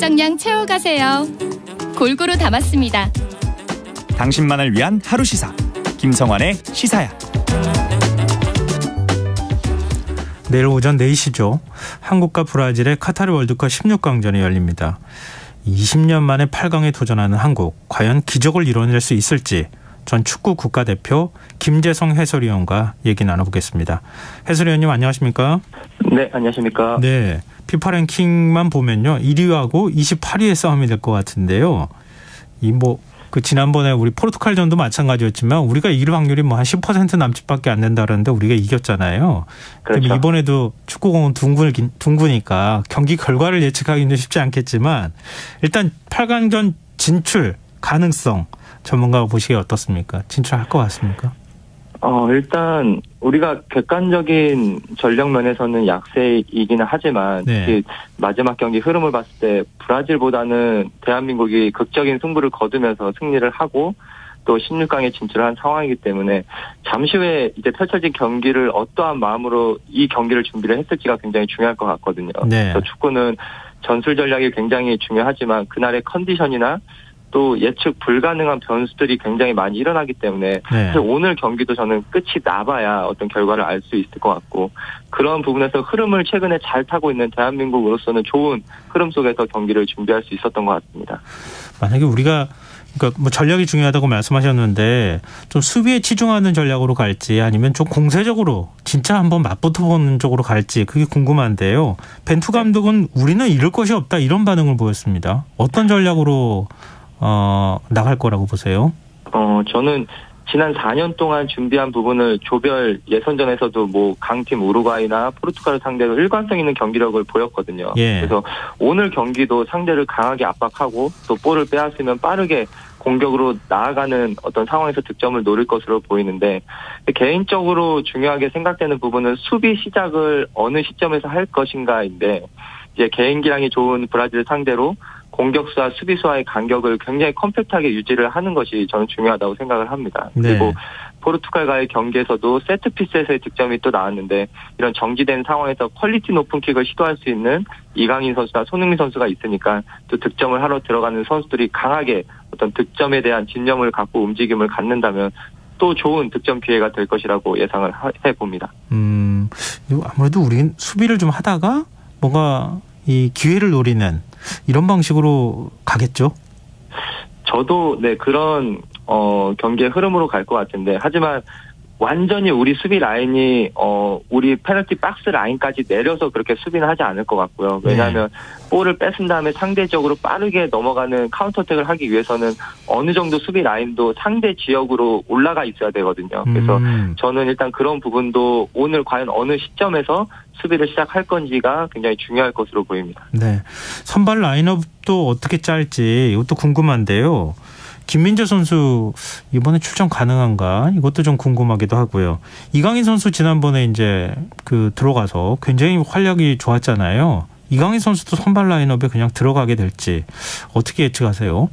정량 채워가세요. 골고루 담았습니다. 당신만을 위한 하루 시사 김성환의 시사야. 내일 오전 4시죠. 한국과 브라질의 카타르 월드컵 16강전이 열립니다. 20년 만에 8강에 도전하는 한국, 과연 기적을 이뤄낼 수 있을지 전 축구 국가대표 김재성 해설위원과 얘기 나눠보겠습니다. 해설위원님 안녕하십니까? 네, 안녕하십니까? 네, 피파 랭킹만 보면요 1위하고 28위의 싸움이 될 것 같은데요. 지난번에 우리 포르투갈전도 마찬가지였지만 우리가 이길 확률이 한 10% 남짓밖에 안 된다는데 우리가 이겼잖아요. 그렇죠. 이번에도 축구공은 둥그니까 경기 결과를 예측하기는 쉽지 않겠지만 일단 8강전 진출 가능성 전문가가 보시기에 어떻습니까? 진출할 것 같습니까? 일단 우리가 객관적인 전력 면에서는 약세이기는 하지만 네. 마지막 경기 흐름을 봤을 때 브라질보다는 대한민국이 극적인 승부를 거두면서 승리를 하고 또 16강에 진출한 상황이기 때문에 잠시 후에 이제 펼쳐진 경기를 어떠한 마음으로 이 경기를 준비를 했을지가 굉장히 중요할 것 같거든요. 네. 그래서 축구는 전술 전략이 굉장히 중요하지만 그날의 컨디션이나 또 예측 불가능한 변수들이 굉장히 많이 일어나기 때문에 네. 오늘 경기도 저는 끝이 나봐야 어떤 결과를 알 수 있을 것 같고 그런 부분에서 흐름을 최근에 잘 타고 있는 대한민국으로서는 좋은 흐름 속에서 경기를 준비할 수 있었던 것 같습니다. 만약에 우리가 전략이 중요하다고 말씀하셨는데 좀 수비에 치중하는 전략으로 갈지 아니면 좀 공세적으로 진짜 한번 맞붙어보는 쪽으로 갈지 그게 궁금한데요. 벤투 감독은 우리는 잃을 것이 없다 이런 반응을 보였습니다. 어떤 전략으로 나갈 거라고 보세요? 저는 지난 4년 동안 준비한 부분을 조별 예선전에서도 강팀 우루과이나 포르투갈을 상대로 일관성 있는 경기력을 보였거든요. 예. 그래서 오늘 경기도 상대를 강하게 압박하고 또 볼을 빼앗으면 빠르게 공격으로 나아가는 어떤 상황에서 득점을 노릴 것으로 보이는데 개인적으로 중요하게 생각되는 부분은 수비 시작을 어느 시점에서 할 것인가인데 이제 개인기량이 좋은 브라질을 상대로 공격수와 수비수와의 간격을 굉장히 컴팩트하게 유지를 하는 것이 저는 중요하다고 생각을 합니다. 네. 그리고 포르투갈과의 경기에서도 세트피스에서의 득점이 또 나왔는데 이런 정지된 상황에서 퀄리티 높은 킥을 시도할 수 있는 이강인 선수나 손흥민 선수가 있으니까 또 득점을 하러 들어가는 선수들이 강하게 어떤 득점에 대한 집념을 갖고 움직임을 갖는다면 또 좋은 득점 기회가 될 것이라고 예상을 해봅니다. 아무래도 우리는 수비를 좀 하다가 뭔가 이 기회를 노리는 이런 방식으로 가겠죠? 저도 그런 경기의 흐름으로 갈 것 같은데 하지만 완전히 우리 수비 라인이 우리 페널티 박스 라인까지 내려서 그렇게 수비는 하지 않을 것 같고요. 왜냐하면 볼을 뺏은 다음에 상대적으로 빠르게 넘어가는 카운터택을 하기 위해서는 어느 정도 수비 라인도 상대 지역으로 올라가 있어야 되거든요. 그래서 저는 일단 그런 부분도 오늘 과연 어느 시점에서 수비를 시작할 건지가 굉장히 중요할 것으로 보입니다. 네, 선발 라인업도 어떻게 짤지 이것도 궁금한데요. 김민재 선수 이번에 출전 가능한가? 이것도 좀 궁금하기도 하고요. 이강인 선수 지난번에 이제 들어가서 굉장히 활약이 좋았잖아요. 이강인 선수도 선발 라인업에 그냥 들어가게 될지 어떻게 예측하세요?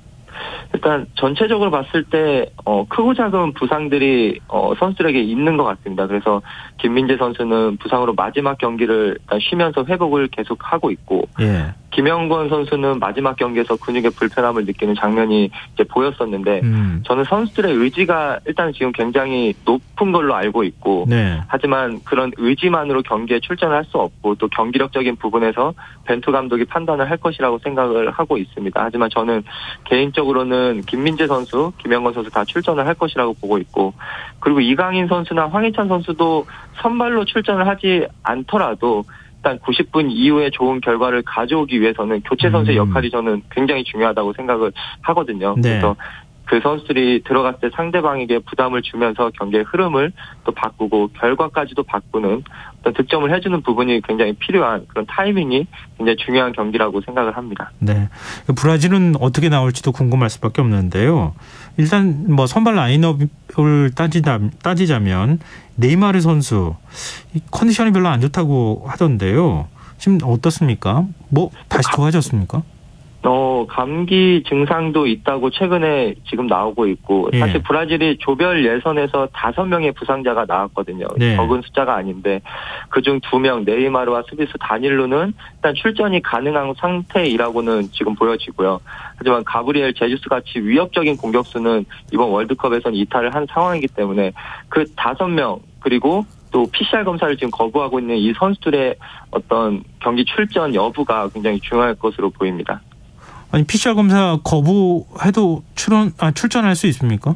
일단 전체적으로 봤을 때 크고 작은 부상들이 선수들에게 있는 것 같습니다. 그래서 김민재 선수는 부상으로 마지막 경기를 일단 쉬면서 회복을 계속 하고 있고 예. 김영권 선수는 마지막 경기에서 근육의 불편함을 느끼는 장면이 이제 보였었는데 저는 선수들의 의지가 일단 지금 굉장히 높은 걸로 알고 있고 네. 하지만 그런 의지만으로 경기에 출전을 할 수 없고 또 경기력적인 부분에서 벤투 감독이 판단을 할 것이라고 생각을 하고 있습니다. 하지만 저는 개인적으로는 김민재 선수, 김영권 선수 다 출전을 할 것이라고 보고 있고 그리고 이강인 선수나 황희찬 선수도 선발로 출전을 하지 않더라도 일단 90분 이후에 좋은 결과를 가져오기 위해서는 교체 선수의 역할이 저는 굉장히 중요하다고 생각을 하거든요. 네. 그래서 그 선수들이 들어갔을 때 상대방에게 부담을 주면서 경기의 흐름을 또 바꾸고 결과까지도 바꾸는 어떤 득점을 해주는 부분이 굉장히 필요한 그런 타이밍이 굉장히 중요한 경기라고 생각을 합니다. 네, 브라질은 어떻게 나올지도 궁금할 수밖에 없는데요. 일단 선발 라인업을 따지자면 네이마르 선수 컨디션이 별로 안 좋다고 하던데요. 지금 어떻습니까? 다시 좋아졌습니까? 감기 증상도 있다고 최근에 지금 나오고 있고, 예. 사실 브라질이 조별 예선에서 5명의 부상자가 나왔거든요. 네. 적은 숫자가 아닌데, 그중 2명, 네이마르와 수비수 다닐루는 일단 출전이 가능한 상태이라고는 지금 보여지고요. 하지만 가브리엘 제주스 같이 위협적인 공격수는 이번 월드컵에서는 이탈을 한 상황이기 때문에 그 5명, 그리고 또 PCR 검사를 지금 거부하고 있는 이 선수들의 어떤 경기 출전 여부가 굉장히 중요할 것으로 보입니다. 아니 PCR 검사 거부해도 출전할 수 있습니까?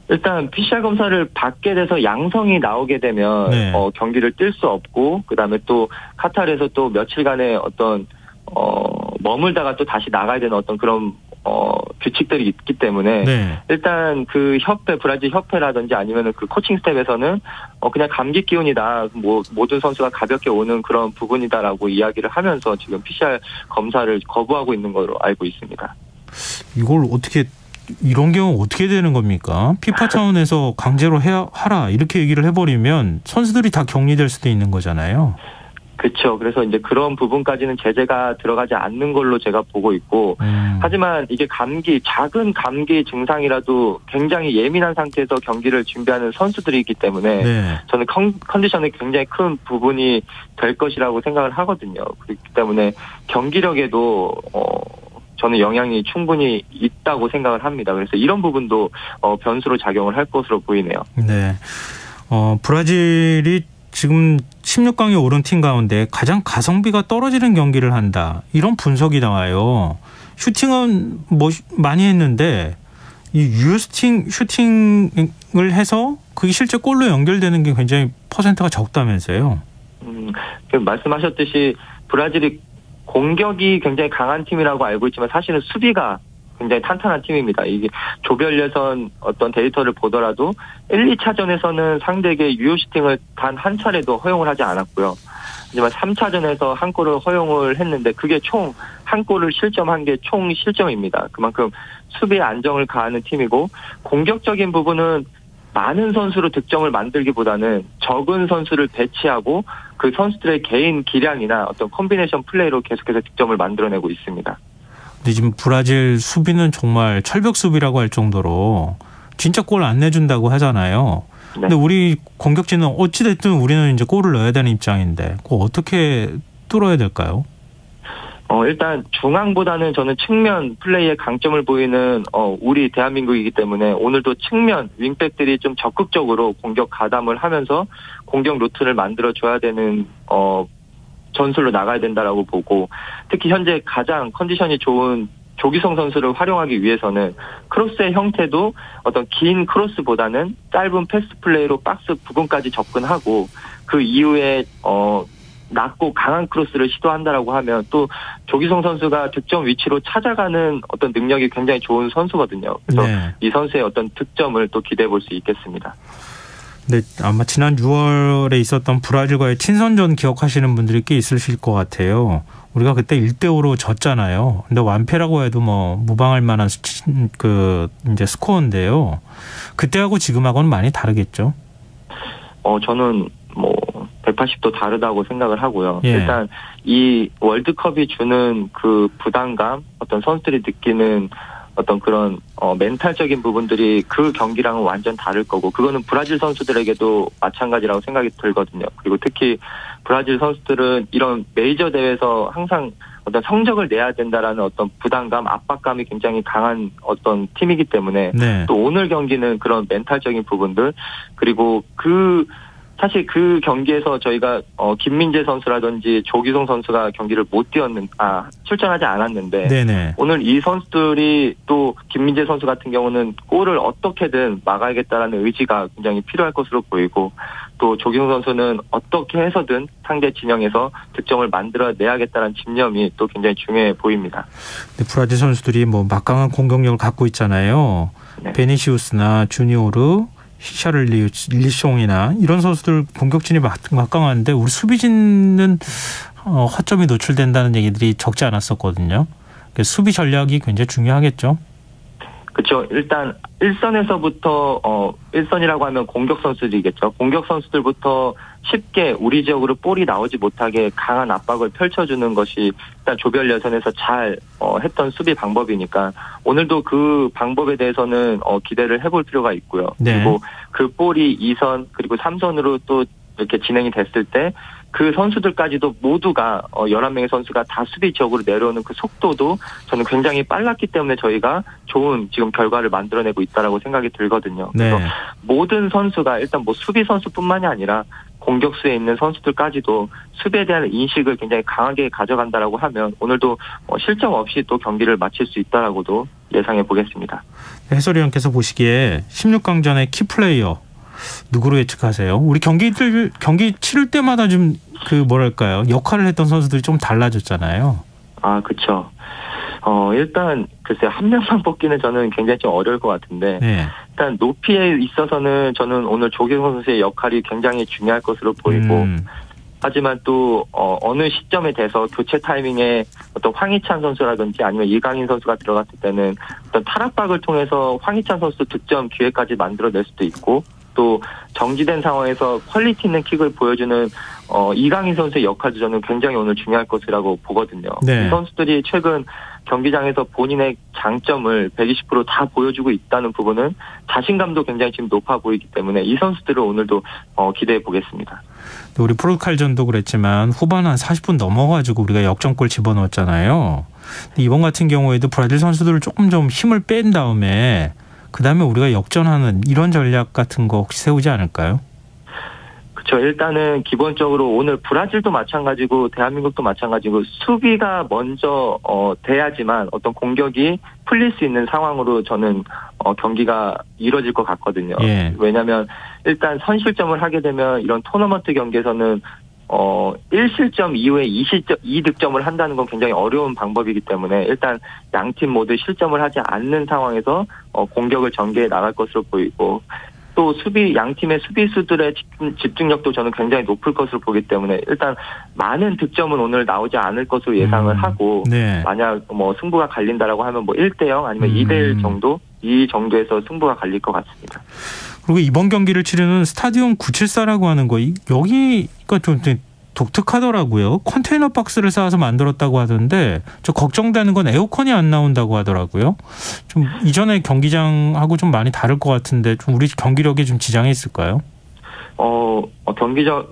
일단 PCR 검사를 받게 돼서 양성이 나오게 되면 네. 경기를 뛸 수 없고, 그다음에 또 카타르에서 또 며칠간의 어떤 머물다가 또 다시 나가야 되는 어떤 그런 규칙들이 있기 때문에 네. 일단 그 협회, 브라질 협회라든지 아니면은 그 코칭 스텝에서는 그냥 감기 기운이다, 모든 선수가 가볍게 오는 그런 부분이다라고 이야기를 하면서 지금 PCR 검사를 거부하고 있는 걸로 알고 있습니다. 이걸 이런 경우 어떻게 되는 겁니까? 피파 차원에서 강제로 하라 이렇게 얘기를 해버리면 선수들이 다 격리될 수도 있는 거잖아요. 그렇죠. 그래서 이제 그런 부분까지는 제재가 들어가지 않는 걸로 제가 보고 있고, 하지만 이게 작은 감기 증상이라도 굉장히 예민한 상태에서 경기를 준비하는 선수들이기 때문에 네. 저는 컨디션이 굉장히 큰 부분이 될 것이라고 생각을 하거든요. 그렇기 때문에 경기력에도 저는 영향이 충분히 있다고 생각을 합니다. 그래서 이런 부분도 변수로 작용을 할 것으로 보이네요. 네. 브라질이 지금 16강에 오른 팀 가운데 가장 가성비가 떨어지는 경기를 한다. 이런 분석이 나와요. 슈팅은 많이 했는데 이 슈팅을 해서 그게 실제 골로 연결되는 게 굉장히 퍼센트가 적다면서요. 말씀하셨듯이 브라질이 공격이 굉장히 강한 팀이라고 알고 있지만 사실은 수비가 굉장히 탄탄한 팀입니다. 이게 조별 예선 어떤 데이터를 보더라도 1, 2차전에서는 상대에게 유효 슈팅을 단 한 차례도 허용을 하지 않았고요. 하지만 3차전에서 한 골을 허용을 했는데 그게 총 한 골을 실점한 게 총 실점입니다. 그만큼 수비에 안정을 가하는 팀이고, 공격적인 부분은 많은 선수로 득점을 만들기보다는 적은 선수를 배치하고 그 선수들의 개인 기량이나 어떤 콤비네이션 플레이로 계속해서 득점을 만들어내고 있습니다. 근데 지금 브라질 수비는 정말 철벽 수비라고 할 정도로 진짜 골 안 내준다고 하잖아요. 네. 근데 우리 공격진은 어찌됐든 우리는 이제 골을 넣어야 되는 입장인데 그거 어떻게 뚫어야 될까요? 일단 중앙보다는 저는 측면 플레이에 강점을 보이는 우리 대한민국이기 때문에 오늘도 측면 윙백들이 좀 적극적으로 공격 가담을 하면서 공격 루트를 만들어줘야 되는 전술로 나가야 된다라고 보고, 특히 현재 가장 컨디션이 좋은 조기성 선수를 활용하기 위해서는 크로스의 형태도 어떤 긴 크로스보다는 짧은 패스 플레이로 박스 부근까지 접근하고 그 이후에 낮고 강한 크로스를 시도한다라고 하면 또 조기성 선수가 득점 위치로 찾아가는 어떤 능력이 굉장히 좋은 선수거든요. 그래서 네. 이 선수의 어떤 득점을 또 기대해 볼 수 있겠습니다. 네, 아마 지난 6월에 있었던 브라질과의 친선전 기억하시는 분들이 꽤 있으실 것 같아요. 우리가 그때 1대5로 졌잖아요. 근데 완패라고 해도 무방할 만한 이제 스코어인데요. 그때하고 지금하고는 많이 다르겠죠? 저는 180도 다르다고 생각을 하고요. 예. 일단 이 월드컵이 주는 그 부담감, 어떤 선수들이 느끼는 어떤 그런 멘탈적인 부분들이 그 경기랑은 완전 다를 거고, 그거는 브라질 선수들에게도 마찬가지라고 생각이 들거든요. 그리고 특히 브라질 선수들은 이런 메이저 대회에서 항상 어떤 성적을 내야 된다라는 어떤 부담감, 압박감이 굉장히 강한 어떤 팀이기 때문에 네. 또 오늘 경기는 그런 멘탈적인 부분들, 그리고 사실 그 경기에서 저희가 김민재 선수라든지 조기성 선수가 경기를 출전하지 않았는데, 네네. 오늘 이 선수들이 또 김민재 선수 같은 경우는 골을 어떻게든 막아야겠다라는 의지가 굉장히 필요할 것으로 보이고, 또 조기성 선수는 어떻게 해서든 상대 진영에서 득점을 만들어내야겠다는 집념이 또 굉장히 중요해 보입니다. 브라질 선수들이 막강한 공격력을 갖고 있잖아요. 네. 베니시우스나 주니오르, 히샤를리숑이나 이런 선수들 공격진이 막강한데 우리 수비진은 허점이 노출된다는 얘기들이 적지 않았었거든요. 수비 전략이 굉장히 중요하겠죠. 그렇죠. 일단 1선에서부터 1선이라고 하면 공격 선수들이겠죠. 공격 선수들부터 쉽게 우리 지역으로 볼이 나오지 못하게 강한 압박을 펼쳐주는 것이 일단 조별 예선에서 잘 했던 수비 방법이니까 오늘도 그 방법에 대해서는 기대를 해볼 필요가 있고요. 네. 그리고 그 볼이 2선 그리고 3선으로 또 이렇게 진행이 됐을 때 그 선수들까지도 모두가 11명의 선수가 다 수비 지역으로 내려오는 그 속도도 저는 굉장히 빨랐기 때문에 저희가 좋은 지금 결과를 만들어내고 있다라고 생각이 들거든요. 네. 그래서 모든 선수가 일단 뭐 수비 선수뿐만이 아니라 공격수에 있는 선수들까지도 수비에 대한 인식을 굉장히 강하게 가져간다라고 하면 오늘도 실점 없이 또 경기를 마칠 수 있다라고도 예상해 보겠습니다. 해설위원께서 보시기에 16강전의 키플레이어 누구로 예측하세요? 우리 경기 치를 때마다 좀 뭐랄까요, 역할을 했던 선수들이 좀 달라졌잖아요. 아, 그렇죠. 일단 글쎄 한 명만 뽑기는 저는 굉장히 좀 어려울 것 같은데 네. 일단 높이에 있어서는 저는 오늘 조규성 선수의 역할이 굉장히 중요할 것으로 보이고 하지만 또 어느 시점에 돼서 교체 타이밍에 어떤 황희찬 선수라든지 아니면 이강인 선수가 들어갔을 때는 어떤 탈압박을 통해서 황희찬 선수 득점 기회까지 만들어낼 수도 있고 또 정지된 상황에서 퀄리티 있는 킥을 보여주는 이강인 선수의 역할도 저는 굉장히 오늘 중요할 것이라고 보거든요. 네. 이 선수들이 최근 경기장에서 본인의 장점을 120% 다 보여주고 있다는 부분은 자신감도 굉장히 지금 높아 보이기 때문에 이 선수들을 오늘도 기대해 보겠습니다. 우리 포르투갈전도 그랬지만 후반 한 40분 넘어가지고 우리가 역전골 집어넣었잖아요. 이번 같은 경우에도 브라질 선수들을 조금 좀 힘을 뺀 다음에 그다음에 우리가 역전하는 이런 전략 같은 거 혹시 세우지 않을까요? 그렇죠. 일단은 기본적으로 오늘 브라질도 마찬가지고 대한민국도 마찬가지고 수비가 먼저 돼야지만 어떤 공격이 풀릴 수 있는 상황으로 저는 경기가 이뤄질 것 같거든요. 예. 왜냐하면 일단 선실점을 하게 되면 이런 토너먼트 경기에서는 1실점 이후에 2득점을 한다는 건 굉장히 어려운 방법이기 때문에 일단 양팀 모두 실점을 하지 않는 상황에서 공격을 전개해 나갈 것으로 보이고 또 양팀의 수비수들의 집중력도 저는 굉장히 높을 것으로 보기 때문에 일단 많은 득점은 오늘 나오지 않을 것으로 예상을 하고 네. 만약 승부가 갈린다라고 하면 1대0 아니면 2대1 정도 이 정도에서 승부가 갈릴 것 같습니다. 그리고 이번 경기를 치르는 스타디움 974라고 하는 거 여기가 좀 독특하더라고요. 컨테이너 박스를 쌓아서 만들었다고 하던데 저 걱정되는 건 에어컨이 안 나온다고 하더라고요. 좀 이전에 경기장하고 좀 많이 다를 것 같은데 좀 우리 경기력에 좀 지장이 있을까요?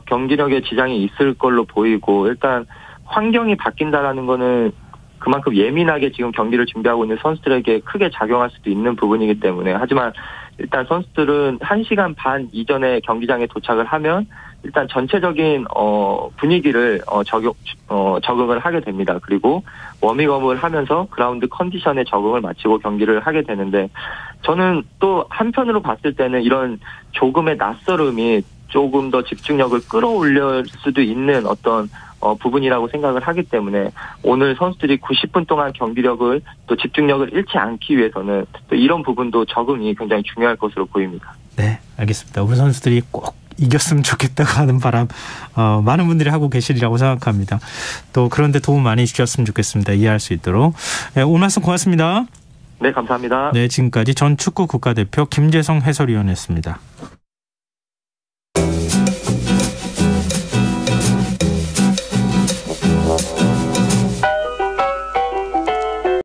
경기력에 지장이 있을 걸로 보이고 일단 환경이 바뀐다라는 거는 그만큼 예민하게 지금 경기를 준비하고 있는 선수들에게 크게 작용할 수도 있는 부분이기 때문에 하지만 일단 선수들은 1시간 반 이전에 경기장에 도착을 하면 일단 전체적인 분위기를 적응을 하게 됩니다. 그리고 워밍업을 하면서 그라운드 컨디션에 적응을 마치고 경기를 하게 되는데 저는 또 한편으로 봤을 때는 이런 조금의 낯설음이 조금 더 집중력을 끌어올릴 수도 있는 어떤 부분이라고 생각을 하기 때문에 오늘 선수들이 90분 동안 경기력을 또 집중력을 잃지 않기 위해서는 또 이런 부분도 적응이 굉장히 중요할 것으로 보입니다. 네, 알겠습니다. 우리 선수들이 꼭 이겼으면 좋겠다고 하는 바람 많은 분들이 하고 계시리라고 생각합니다. 또 그런데 도움 많이 주셨으면 좋겠습니다. 이해할 수 있도록. 네, 오늘 말씀 고맙습니다. 네, 감사합니다. 네, 지금까지 전 축구 국가대표 김재성 해설위원이었습니다.